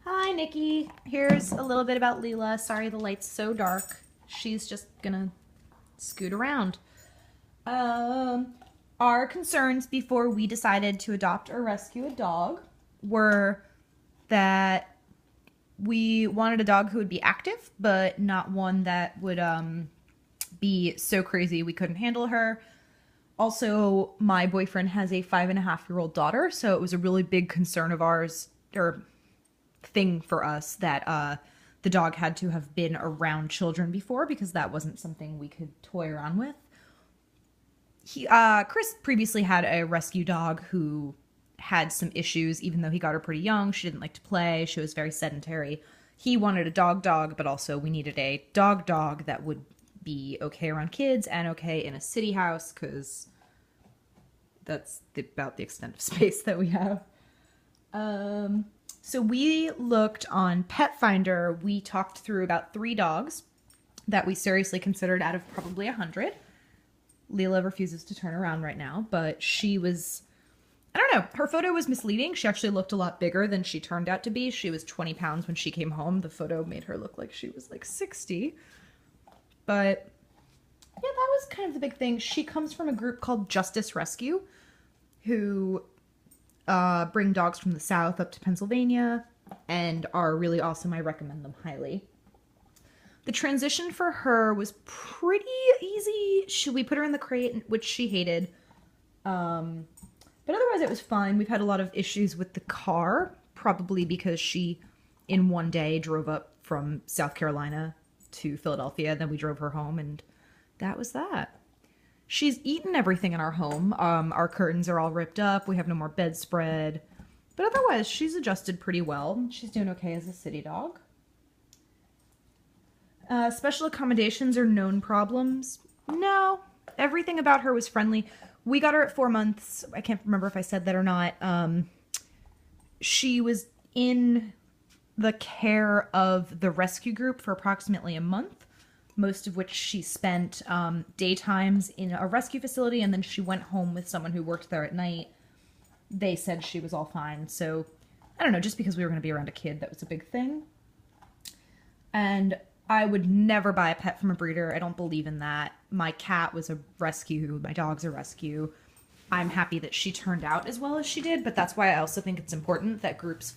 Hi, Nikki. Here's a little bit about Leila. Sorry the light's so dark. She's just gonna scoot around. Um, our concerns before we decided to adopt or rescue a dog were that we wanted a dog who would be active, but not one that would be so crazy we couldn't handle her. Also, my boyfriend has a 5.5-year-old daughter, so it was a really big concern of ours, or thing for us, that the dog had to have been around children before because that wasn't something we could toy around with. Chris previously had a rescue dog who had some issues, even though he got her pretty young. She didn't like to play. She was very sedentary. He wanted a dog, but also we needed a dog that would be okay around kids and okay in a city house because that's about the extent of space that we have. So we looked on Pet Finder. We talked through about 3 dogs that we seriously considered out of probably 100. Leila refuses to turn around right now, but she was, I don't know, her photo was misleading. She actually looked a lot bigger than she turned out to be. She was 20 pounds when she came home. The photo made her look like she was like 60. But yeah, that was kind of the big thing. She comes from a group called Justice Rescue, who bring dogs from the South up to Pennsylvania and are really awesome. I recommend them highly. The transition for her was pretty easy. We put her in the crate, which she hated. But otherwise it was fine. We've had a lot of issues with the car, probably because she, in one day, drove up from South Carolina to Philadelphia. Then we drove her home, and that was that. She's eaten everything in our home. Our curtains are all ripped up. We have no more bedspread. But otherwise, she's adjusted pretty well. She's doing okay as a city dog. Special accommodations are known problems. No, everything about her was friendly. We got her at 4 months. I can't remember if I said that or not. She was in the care of the rescue group for approximately a month, most of which she spent daytimes in a rescue facility, and then she went home with someone who worked there at night. They said she was all fine, so I don't know, just because we were going to be around a kid, that was a big thing. And I would never buy a pet from a breeder. I don't believe in that. My cat was a rescue. My dog's a rescue. I'm happy that she turned out as well as she did, but that's why I also think it's important that groups